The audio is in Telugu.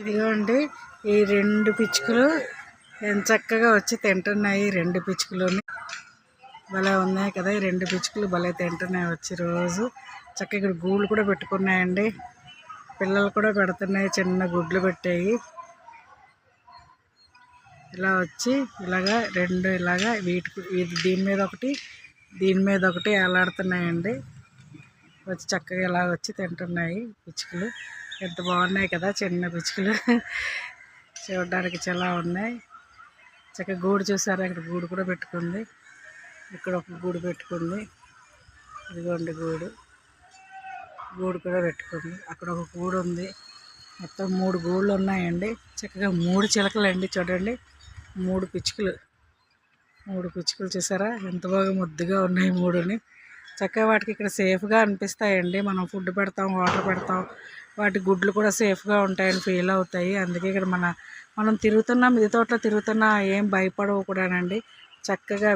ఇదిగోండి ఈ 2 పిచ్చుకలు ఎంచక్కగా వచ్చి తింటున్నాయి. 2 పిచ్చుకలుని భలే ఉన్నాయి కదా. ఈ 2 పిచ్చుకలు భలే తింటున్నాయి వచ్చి రోజు. చక్కగా ఇక్కడ గూళ్ళు కూడా పెట్టుకున్నాయండి. పిల్లలు కూడా పెడుతున్నాయి, చిన్న గుడ్లు పెట్టాయి. ఇలా వచ్చి ఇలాగా 2 ఇలాగా దీని మీద ఒకటి వేలాడుతున్నాయండి. వచ్చి చక్కగా ఇలా వచ్చి తింటున్నాయి పిచ్చుకలు. ఎంత బాగున్నాయి కదా చిన్న పిచ్చుకలు. చూడడానికి చాలా ఉన్నాయి. చక్కగా గూడు చూసారా, ఇక్కడ గూడు కూడా పెట్టుకుంది. ఇక్కడ ఒక గూడు పెట్టుకుంది. ఇదిగోండి గూడు కూడా పెట్టుకుంది. అక్కడ ఒక గూడు ఉంది. మొత్తం 3 గూళ్ళు ఉన్నాయండి. చక్కగా 3 చిలకలండి. చూడండి 3 పిచ్చుకలు చూసారా ఎంత బాగా ముద్దుగా ఉన్నాయి 3ని. చక్కగా వాటికి ఇక్కడ సేఫ్గా అనిపిస్తాయండి. మనం ఫుడ్ పెడతాం, వాటర్ పెడతాం, వాటి గుడ్లు కూడా సేఫ్గా ఉంటాయని ఫీల్ అవుతాయి. అందుకే ఇక్కడ మనం తిరుగుతున్నా, మిగతా తోటలో తిరుగుతున్నా ఏం భయపడవు కూడానండి. చక్కగా